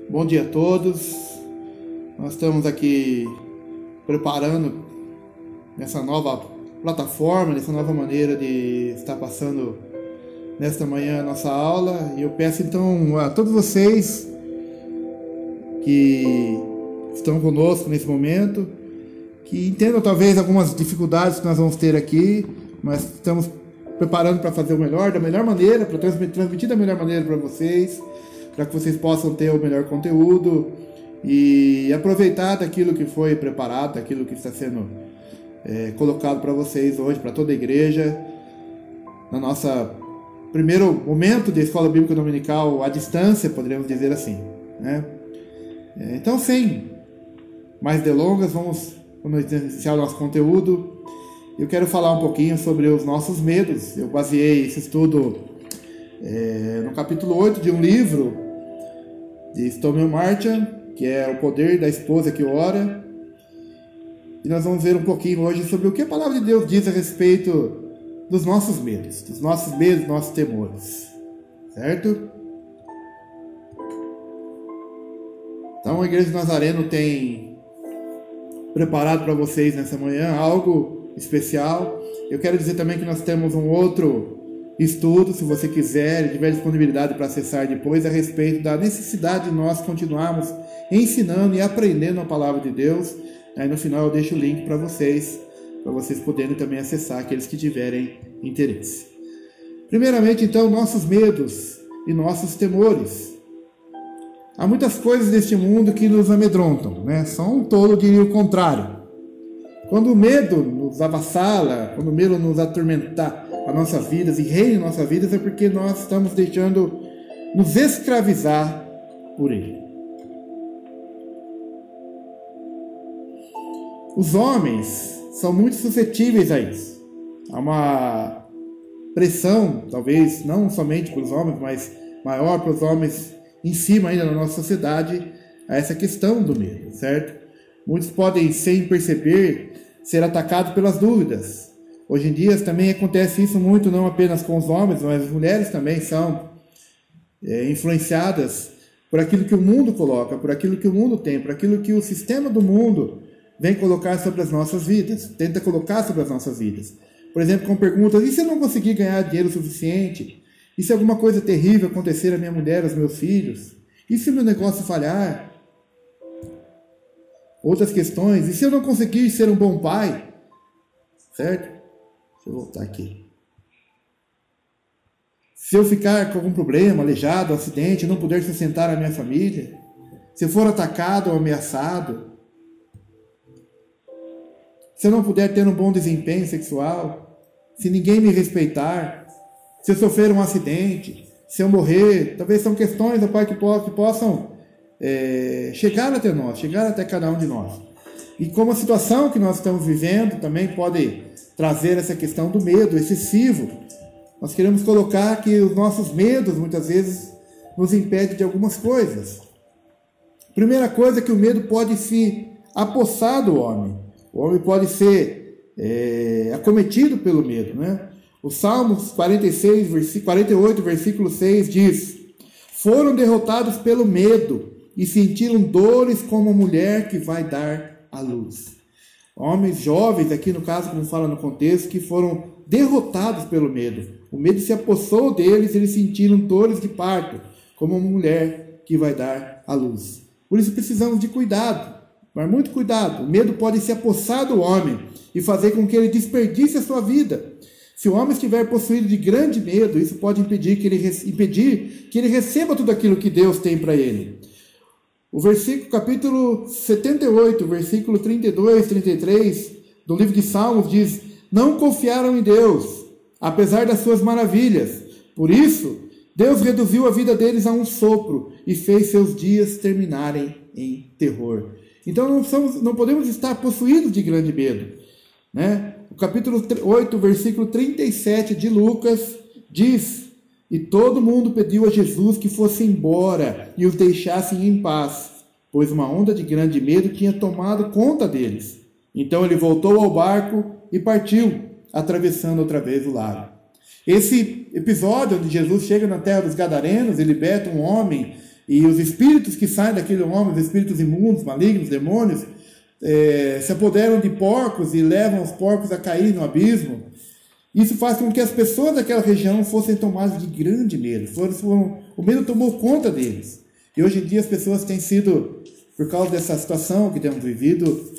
Bom dia a todos. Nós estamos aqui preparando nessa nova plataforma, nessa nova maneira de estar passando nesta manhã a nossa aula. E eu peço então a todos vocês que estão conosco nesse momento, que entendam talvez algumas dificuldades que nós vamos ter aqui, mas estamos preparando para fazer o melhor, da melhor maneira, para transmitir da melhor maneira para vocês, para que vocês possam ter o melhor conteúdo e aproveitar daquilo que foi preparado, daquilo que está sendo colocado para vocês hoje, para toda a igreja, na nossa primeiro momento de Escola Bíblica Dominical à distância, poderíamos dizer assim, né? Então, sem mais delongas, vamos iniciar o nosso conteúdo. Eu quero falar um pouquinho sobre os nossos medos. Eu baseei esse estudo no capítulo 8 de um livro de Stoneman Martin, que é O Poder da Esposa que Ora. E nós vamos ver um pouquinho hoje sobre o que a Palavra de Deus diz a respeito dos nossos medos, dos nossos temores. Certo? Então a Igreja de Nazareno tem preparado para vocês nessa manhã algo especial. Eu quero dizer também que nós temos um outro estudo, se você quiser e tiver disponibilidade para acessar depois, a respeito da necessidade de nós continuarmos ensinando e aprendendo a Palavra de Deus. Aí no final eu deixo o link para vocês poderem também acessar, aqueles que tiverem interesse. Primeiramente, então, nossos medos e nossos temores. Há muitas coisas neste mundo que nos amedrontam, né? Só um tolo diria o contrário. Quando o medo nos avassala, quando o medo nos atormentar as nossas vidas e reina em nossas vidas, é porque nós estamos deixando nos escravizar por ele. Os homens são muito suscetíveis a isso. Há uma pressão, talvez não somente para os homens, mas maior para os homens em cima ainda na nossa sociedade, a essa questão do medo, certo? Muitos podem, sem perceber, ser atacados pelas dúvidas. Hoje em dia também acontece isso muito, não apenas com os homens, mas as mulheres também são influenciadas por aquilo que o mundo coloca, por aquilo que o mundo tem, por aquilo que o sistema do mundo vem colocar sobre as nossas vidas, tenta colocar sobre as nossas vidas. Por exemplo, com perguntas: e se eu não conseguir ganhar dinheiro suficiente? E se alguma coisa terrível acontecer à minha mulher, aos meus filhos? E se o meu negócio falhar? Outras questões: e se eu não conseguir ser um bom pai? Certo? Deixa eu voltar aqui. Se eu ficar com algum problema, aleijado, acidente, não puder sustentar a minha família? Se eu for atacado ou ameaçado? Se eu não puder ter um bom desempenho sexual? Se ninguém me respeitar? Se eu sofrer um acidente? Se eu morrer? Talvez são questões, Pai, que possam chegar até nós, chegar até cada um de nós. E como a situação que nós estamos vivendo também pode trazer essa questão do medo excessivo, nós queremos colocar que os nossos medos muitas vezes nos impedem de algumas coisas. Primeira coisa é que o medo pode se apossar do homem. O homem pode ser acometido pelo medo, né? O Salmos 48, versículo 6 diz: foram derrotados pelo medo e sentiram dores como a mulher que vai dar à luz. Homens jovens, aqui no caso, como fala no contexto, que foram derrotados pelo medo. O medo se apossou deles e eles sentiram dores de parto, como uma mulher que vai dar à luz. Por isso precisamos de cuidado, mas muito cuidado. O medo pode se apossar do homem e fazer com que ele desperdice a sua vida. Se o homem estiver possuído de grande medo, isso pode impedir que ele receba tudo aquilo que Deus tem para ele. O capítulo 78, versículo 32, 33 do livro de Salmos diz: não confiaram em Deus, apesar das suas maravilhas. Por isso, Deus reduziu a vida deles a um sopro e fez seus dias terminarem em terror. Então não podemos estar possuídos de grande medo, né? O capítulo 8, versículo 37 de Lucas diz: e todo mundo pediu a Jesus que fosse embora e os deixassem em paz, pois uma onda de grande medo tinha tomado conta deles. Então ele voltou ao barco e partiu, atravessando outra vez o lago. Esse episódio onde Jesus chega na terra dos Gadarenos e liberta um homem e os espíritos que saem daquele homem, os espíritos imundos, malignos, demônios, se apoderam de porcos e levam os porcos a cair no abismo. Isso faz com que as pessoas daquela região fossem tomadas de grande medo. O medo tomou conta deles. E hoje em dia as pessoas têm sido, por causa dessa situação que temos vivido,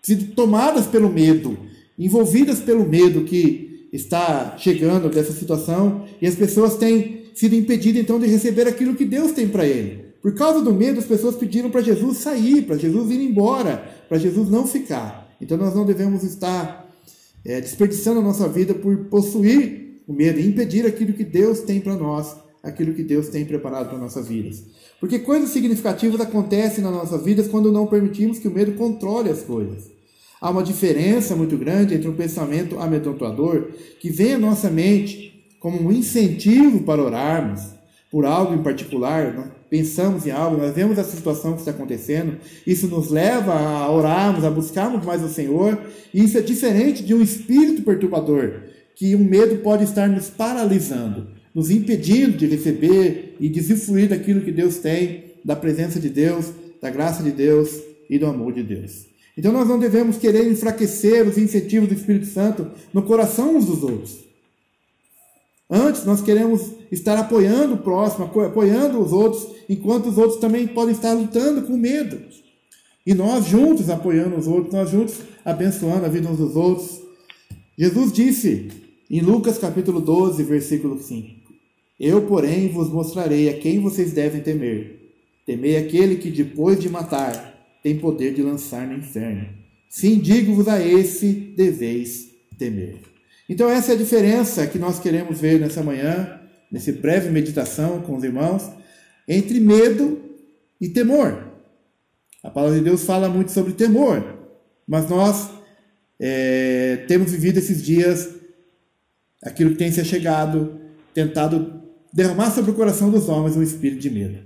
sido tomadas pelo medo, envolvidas pelo medo que está chegando dessa situação, e as pessoas têm sido impedidas então de receber aquilo que Deus tem para ele. Por causa do medo, as pessoas pediram para Jesus sair, para Jesus ir embora, para Jesus não ficar. Então nós não devemos estar desperdiçando a nossa vida por possuir o medo e impedir aquilo que Deus tem para nós, aquilo que Deus tem preparado para nossas vidas. Porque coisas significativas acontecem nas nossas vidas quando não permitimos que o medo controle as coisas. Há uma diferença muito grande entre um pensamento amedrontador que vem à nossa mente como um incentivo para orarmos por algo em particular. Nós pensamos em algo, nós vemos a situação que está acontecendo, isso nos leva a orarmos, a buscarmos mais o Senhor, e isso é diferente de um espírito perturbador, que o medo pode estar nos paralisando, nos impedindo de receber e de usufruir daquilo que Deus tem, da presença de Deus, da graça de Deus e do amor de Deus. Então nós não devemos querer enfraquecer os incentivos do Espírito Santo no coração uns dos outros. Antes, nós queremos estar apoiando o próximo, apoiando os outros, enquanto os outros também podem estar lutando com medo. E nós juntos apoiando os outros, nós juntos abençoando a vida uns dos outros. Jesus disse em Lucas capítulo 12, versículo 5: Eu, porém, vos mostrarei a quem vocês devem temer. Temei aquele que, depois de matar, tem poder de lançar no inferno. Sim, digo-vos, a esse deveis temer. Então essa é a diferença que nós queremos ver nessa manhã, nessa breve meditação com os irmãos, entre medo e temor. A palavra de Deus fala muito sobre temor, mas nós temos vivido esses dias aquilo que tem se achegado, tentado derramar sobre o coração dos homens um espírito de medo.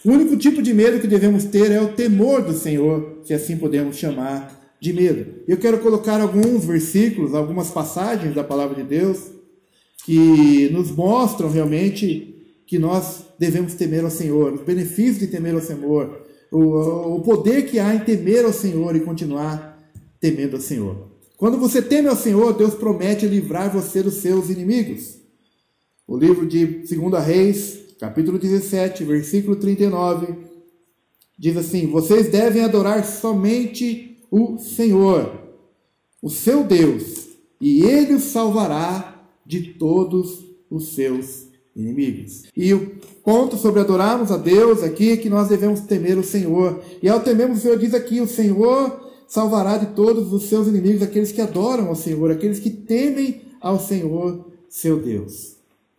O único tipo de medo que devemos ter é o temor do Senhor, se assim podemos chamar de medo. Eu quero colocar alguns versículos, algumas passagens da palavra de Deus que nos mostram realmente que nós devemos temer ao Senhor, os benefícios de temer ao Senhor, o poder que há em temer ao Senhor e continuar temendo ao Senhor. Quando você teme ao Senhor, Deus promete livrar você dos seus inimigos. O livro de 2 Reis, capítulo 17, versículo 39, diz assim: Vocês devem adorar somente o Senhor, o seu Deus, e Ele os salvará de todos os seus inimigos. E o ponto sobre adorarmos a Deus aqui é que nós devemos temer o Senhor. E ao temermos o Senhor, diz aqui: o Senhor salvará de todos os seus inimigos aqueles que adoram ao Senhor, aqueles que temem ao Senhor, seu Deus.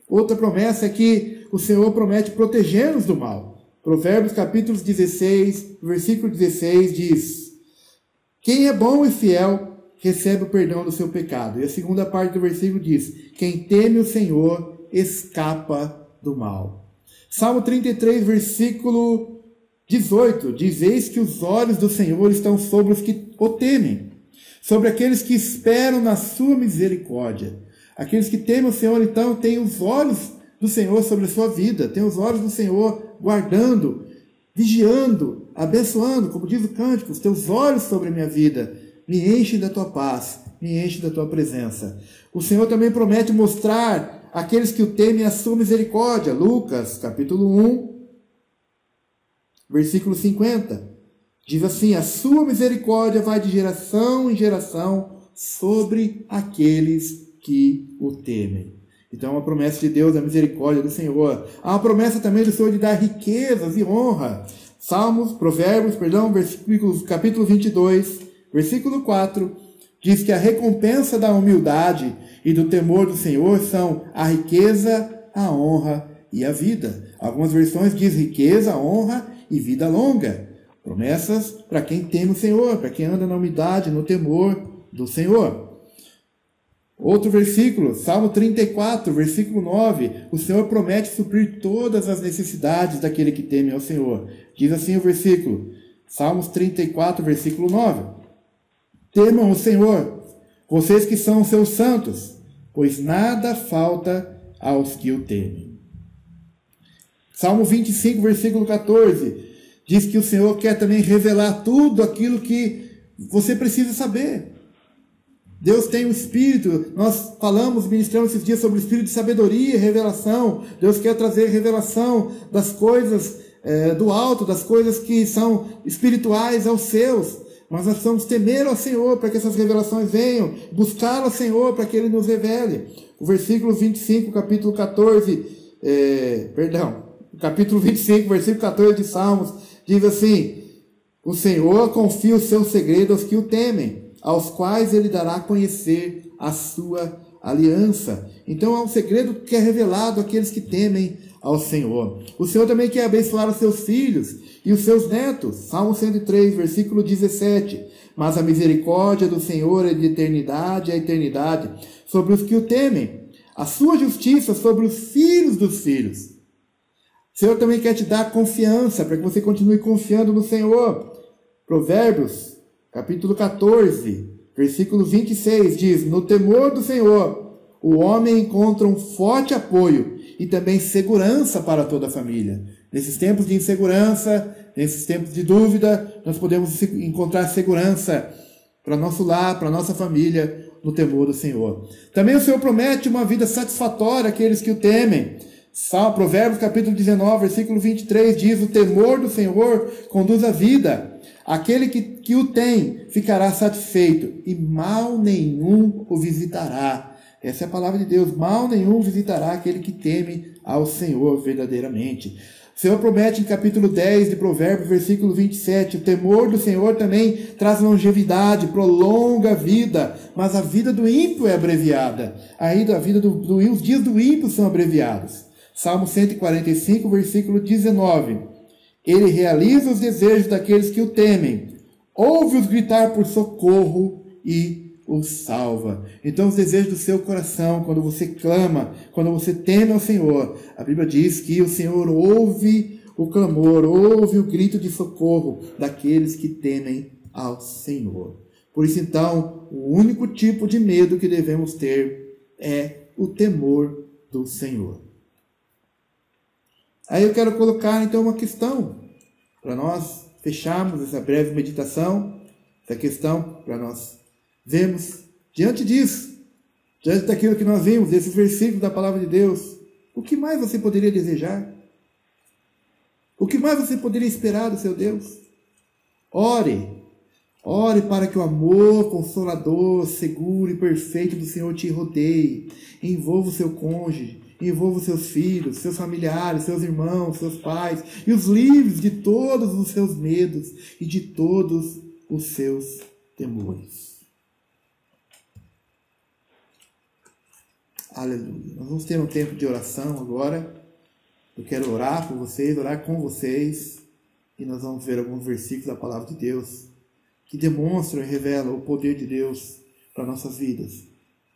Outra promessa é que o Senhor promete proteger-nos do mal. Provérbios capítulo 16, versículo 16 diz: Quem é bom e fiel recebe o perdão do seu pecado. E a segunda parte do versículo diz: Quem teme o Senhor escapa do mal. Salmo 33, versículo 18 diz: Eis que os olhos do Senhor estão sobre os que o temem, sobre aqueles que esperam na sua misericórdia. Aqueles que temem o Senhor, então, têm os olhos do Senhor sobre a sua vida, têm os olhos do Senhor guardando, vigiando, abençoando, como diz o cântico: os teus olhos sobre a minha vida me enchem da tua paz, me enchem da tua presença. O Senhor também promete mostrar àqueles que o temem a sua misericórdia. Lucas, capítulo 1, versículo 50. Diz assim: A sua misericórdia vai de geração em geração sobre aqueles que o temem. Então, uma promessa de Deus, a misericórdia do Senhor. Há uma promessa também do Senhor de dar riquezas e honra. Versículos, capítulo 22, versículo 4, diz que a recompensa da humildade e do temor do Senhor são a riqueza, a honra e a vida. Algumas versões dizem riqueza, honra e vida longa. Promessas para quem teme o Senhor, para quem anda na humildade, no temor do Senhor. Outro versículo, Salmo 34, versículo 9, o Senhor promete suprir todas as necessidades daquele que teme ao Senhor. Diz assim o versículo, Salmos 34, versículo 9: Temam o Senhor, vocês que são seus santos, pois nada falta aos que o temem. Salmo 25, versículo 14, diz que o Senhor quer também revelar tudo aquilo que você precisa saber. Deus tem o Espírito, nós ministramos esses dias sobre o Espírito de sabedoria e revelação. Deus quer trazer revelação das coisas do alto, das coisas que são espirituais aos seus. Mas nós precisamos temer ao Senhor para que essas revelações venham, buscar ao Senhor para que Ele nos revele. O versículo 25, capítulo 25, versículo 14 de Salmos, diz assim: o Senhor confia o seu segredo aos que o temem, aos quais Ele dará a conhecer a sua aliança. Então é um segredo que é revelado àqueles que temem ao Senhor. O Senhor também quer abençoar os seus filhos e os seus netos. Salmo 103, versículo 17. Mas a misericórdia do Senhor é de eternidade a eternidade sobre os que o temem, a sua justiça sobre os filhos dos filhos. O Senhor também quer te dar confiança, para que você continue confiando no Senhor. Provérbios, capítulo 14, versículo 26, diz: no temor do Senhor, o homem encontra um forte apoio e também segurança para toda a família. Nesses tempos de insegurança, nesses tempos de dúvida, nós podemos encontrar segurança para nosso lar, para nossa família, no temor do Senhor. Também o Senhor promete uma vida satisfatória àqueles que o temem. Provérbios capítulo 19, versículo 23 diz: o temor do Senhor conduz à vida. Aquele que o tem ficará satisfeito e mal nenhum o visitará. Essa é a palavra de Deus. Mal nenhum visitará aquele que teme ao Senhor verdadeiramente. O Senhor promete em capítulo 10 de Provérbios, versículo 27, o temor do Senhor também traz longevidade, prolonga a vida, mas a vida do ímpio é abreviada. Ainda a vida os dias do ímpio são abreviados. Salmo 145, versículo 19. Ele realiza os desejos daqueles que o temem, ouve-os gritar por socorro e os salva. Então, os desejos do seu coração, quando você clama, quando você teme ao Senhor, a Bíblia diz que o Senhor ouve o clamor, ouve o grito de socorro daqueles que temem ao Senhor. Por isso, então, o único tipo de medo que devemos ter é o temor do Senhor. Aí eu quero colocar, então, uma questão para nós fecharmos essa breve meditação, essa questão para nós vemos, diante disso, diante daquilo que nós vimos, desses versículos da palavra de Deus, o que mais você poderia desejar? O que mais você poderia esperar do seu Deus? Ore para que o amor consolador, seguro e perfeito do Senhor te rodeie, envolva o seu cônjuge, envolva os seus filhos, seus familiares, seus irmãos, seus pais, e os livre de todos os seus medos e de todos os seus temores. Aleluia. Nós vamos ter um tempo de oração agora. Eu quero orar por vocês, orar com vocês. E nós vamos ver alguns versículos da palavra de Deus que demonstram e revelam o poder de Deus para nossas vidas.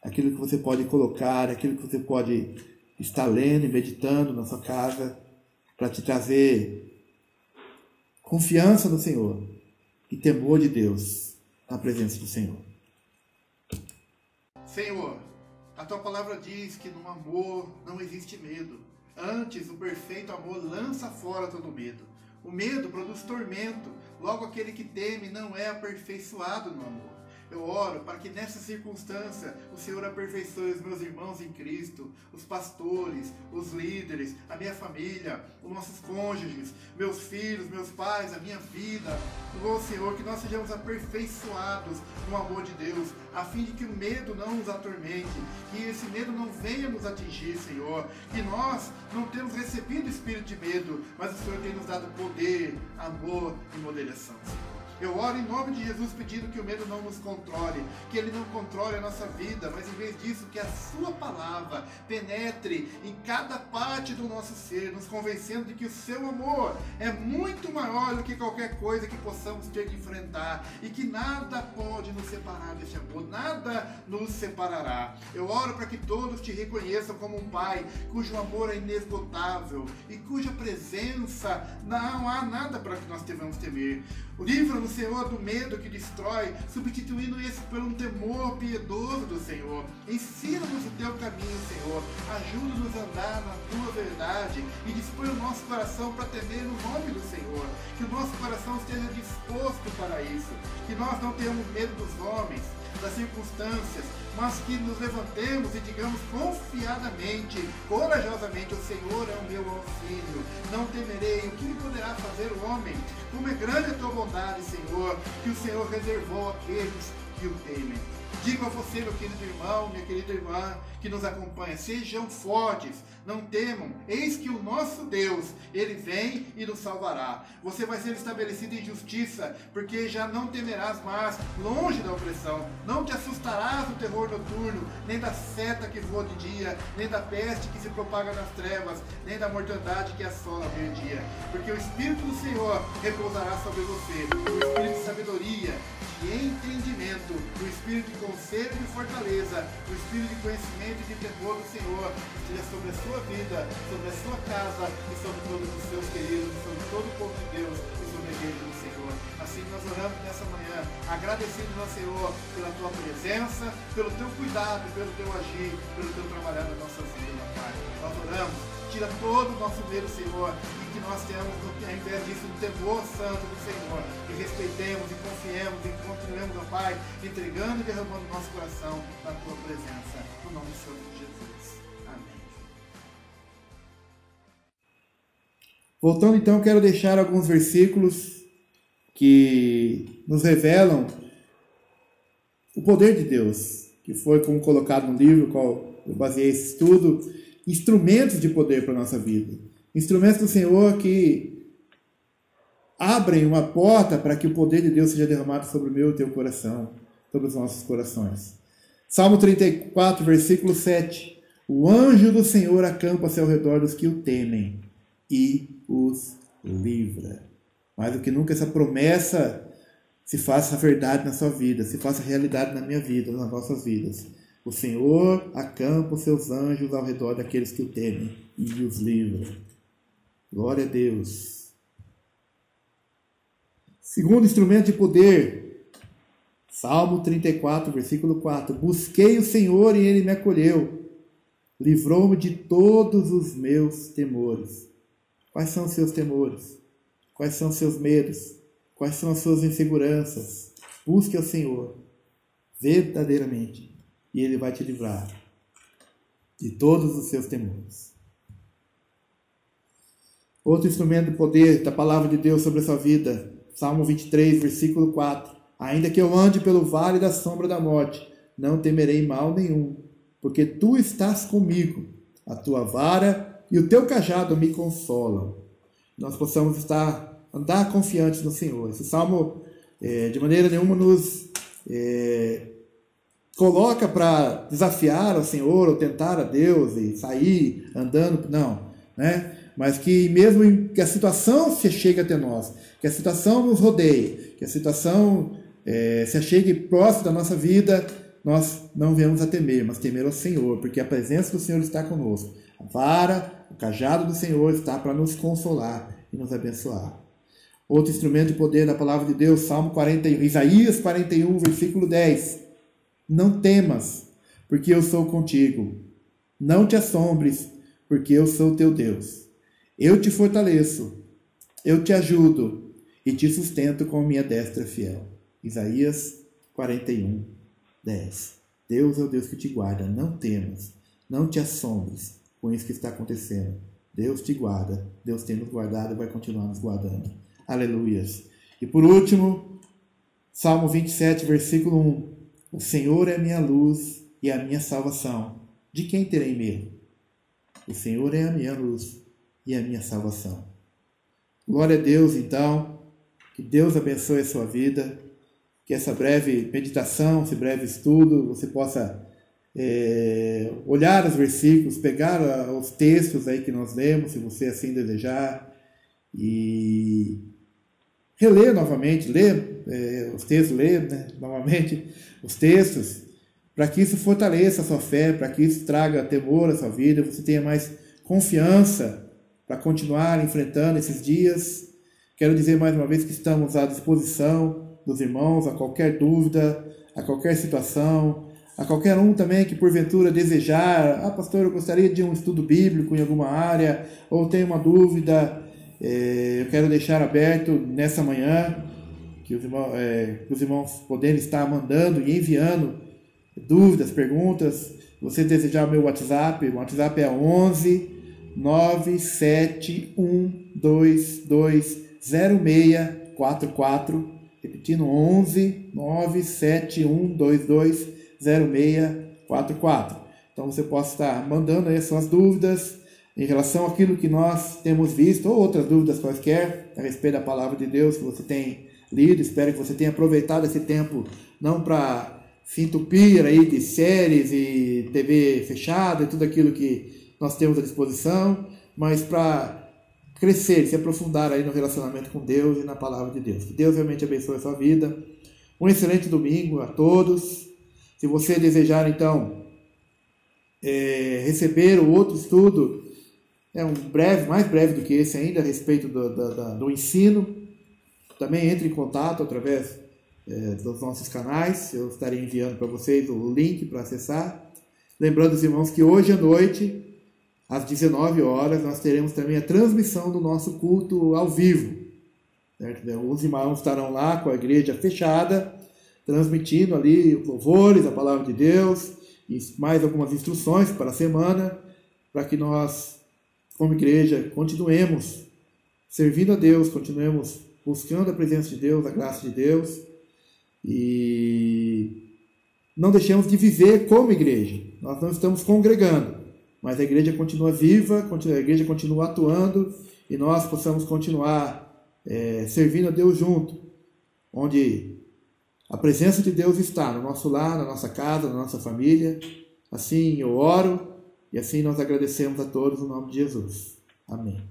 Aquilo que você pode colocar, aquilo que você pode estar lendo e meditando na sua casa para te trazer confiança no Senhor e temor de Deus na presença do Senhor. Senhor, a tua palavra diz que no amor não existe medo. Antes, o perfeito amor lança fora todo medo. O medo produz tormento. Logo, aquele que teme não é aperfeiçoado no amor. Eu oro para que nessa circunstância o Senhor aperfeiçoe os meus irmãos em Cristo, os pastores, os líderes, a minha família, os nossos cônjuges, meus filhos, meus pais, a minha vida. Oh Senhor, que nós sejamos aperfeiçoados no amor de Deus, a fim de que o medo não nos atormente, que esse medo não venha nos atingir, Senhor, que nós não temos recebido espírito de medo, mas o Senhor tem nos dado poder, amor e moderação, Senhor. Eu oro em nome de Jesus pedindo que o medo não nos controle, que ele não controle a nossa vida, mas em vez disso que a sua palavra penetre em cada parte do nosso ser, nos convencendo de que o seu amor é muito maior do que qualquer coisa que possamos ter que enfrentar e que nada pode nos separar desse amor, nada nos separará. Eu oro para que todos te reconheçam como um Pai cujo amor é inesgotável e cuja presença não há nada para que nós devamos temer. Livra-nos, Senhor, do medo que destrói, substituindo isso por um temor piedoso do Senhor. Ensina-nos o teu caminho, Senhor. Ajuda-nos a andar na tua verdade e dispõe o nosso coração para temer o nome do Senhor. Que o nosso coração esteja disposto para isso. Que nós não tenhamos medo dos homens, das circunstâncias, mas que nos levantemos e digamos confiadamente, corajosamente: o Senhor é o meu auxílio, não temerei, o que me poderá fazer o homem? Como é grande a tua bondade, Senhor, que o Senhor reservou àqueles que o temem. Digo a você, meu querido irmão, minha querida irmã, que nos acompanha: sejam fortes, não temam, eis que o nosso Deus, Ele vem e nos salvará. Você vai ser estabelecido em justiça, porque já não temerás mais, longe da opressão, não te assustarás do terror noturno, nem da seta que voa de dia, nem da peste que se propaga nas trevas, nem da mortandade que assola ao meio-dia. Porque o Espírito do Senhor repousará sobre você, o Espírito de sabedoria, de entendimento, o Espírito de conselho e fortaleza, o Espírito de conhecimento e de temor do Senhor, esteja sobre a sua vida, sobre a sua casa e sobre todos os seus queridos, sobre todo o povo de Deus e sobre a igreja do Senhor. Assim nós oramos nessa manhã, agradecendo ao Senhor pela tua presença, pelo teu cuidado, pelo teu agir, pelo teu trabalhar na nossa vida, meu Pai. Nós oramos, tira todo o nosso medo, Senhor, e que nós tenhamos, ao invés disso, um temor santo do Senhor, e respeitemos e confiemos e continuemos, meu Pai, entregando e derramando nosso coração na tua presença, no nome do Senhor Jesus. Amém. Voltando então, quero deixar alguns versículos que nos revelam o poder de Deus, que foi como colocado no livro, qual eu baseei esse estudo, instrumentos de poder para a nossa vida. Instrumentos do Senhor que abrem uma porta para que o poder de Deus seja derramado sobre o meu e o teu coração, sobre os nossos corações. Salmo 34, versículo 7. O anjo do Senhor acampa-se ao redor dos que o temem e os livra. Mais do que nunca, essa promessa se faça verdade na sua vida, se faça realidade na minha vida, nas nossas vidas. O Senhor acampa os seus anjos ao redor daqueles que o temem e os livra. Glória a Deus. Segundo instrumento de poder, Salmo 34, versículo 4. Busquei o Senhor e Ele me acolheu. Livrou-me de todos os meus temores. Quais são os seus temores? Quais são os seus medos? Quais são as suas inseguranças? Busque ao Senhor verdadeiramente e Ele vai te livrar de todos os seus temores. Outro instrumento de poder da palavra de Deus sobre a sua vida, Salmo 23, versículo 4. Ainda que eu ande pelo vale da sombra da morte, não temerei mal nenhum, porque tu estás comigo, a tua vara e o teu cajado me consolam. Nós possamos andar confiantes no Senhor. Esse salmo, de maneira nenhuma, nos coloca para desafiar ao Senhor ou tentar a Deus e sair andando, não, né? Mas que mesmo que a situação se chegue até nós, que a situação nos rodeie, que a situação se achegue próximo da nossa vida, nós não venhamos a temer, mas temer ao Senhor, porque a presença do Senhor está conosco. A vara, o cajado do Senhor está para nos consolar e nos abençoar. Outro instrumento de poder da palavra de Deus, Salmo 41, Isaías 41, versículo 10. Não temas, porque eu sou contigo. Não te assombres, porque eu sou teu Deus. Eu te fortaleço, eu te ajudo e te sustento com minha destra fiel. Isaías 41, 10. Deus é o Deus que te guarda, não temas, não te assombres com isso que está acontecendo. Deus te guarda, Deus tem nos guardado e vai continuar nos guardando. Aleluias. E por último, Salmo 27, versículo 1. O Senhor é a minha luz e a minha salvação. De quem terei medo? O Senhor é a minha luz e a minha salvação. Glória a Deus, então. Que Deus abençoe a sua vida. Que essa breve meditação, esse breve estudo, você possa olhar os versículos, pegar os textos aí que nós lemos, se você assim desejar, e reler novamente, ler os textos, novamente os textos, para que isso fortaleça a sua fé, para que isso traga temor à sua vida, você tenha mais confiança para continuar enfrentando esses dias. Quero dizer mais uma vez que estamos à disposição dos irmãos, a qualquer dúvida, a qualquer situação, a qualquer um também que porventura desejar, pastor, eu gostaria de um estudo bíblico em alguma área, ou tenho uma dúvida, eu quero deixar aberto nessa manhã, que os irmãos poderem estar mandando e enviando dúvidas, perguntas. Se você desejar o meu WhatsApp, o WhatsApp é 11 971220644, repetindo 11 971220644. Então você pode estar mandando aí as suas dúvidas em relação àquilo que nós temos visto, ou outras dúvidas quaisquer a respeito da palavra de Deus que você tem lido. Espero que você tenha aproveitado esse tempo não para se entupir aí de séries e TV fechada e tudo aquilo que nós temos à disposição, mas para crescer, se aprofundar aí no relacionamento com Deus e na palavra de Deus. Que Deus realmente abençoe a sua vida. Um excelente domingo a todos. Se você desejar, então, receber o outro estudo, mais breve do que esse ainda, a respeito do ensino, também entre em contato através dos nossos canais. Eu estarei enviando para vocês o link para acessar. Lembrando os irmãos que hoje à noite, às 19 horas, nós teremos também a transmissão do nosso culto ao vivo. Certo? Os irmãos estarão lá com a igreja fechada, transmitindo ali louvores, a palavra de Deus, e mais algumas instruções para a semana, para que nós, como igreja, continuemos servindo a Deus, continuemos buscando a presença de Deus, a graça de Deus, e não deixemos de viver como igreja. Nós não estamos congregando, mas a igreja continua viva, a igreja continua atuando, e nós possamos continuar servindo a Deus junto, onde a presença de Deus está no nosso lar, na nossa casa, na nossa família. Assim eu oro, e assim nós agradecemos a todos no nome de Jesus. Amém.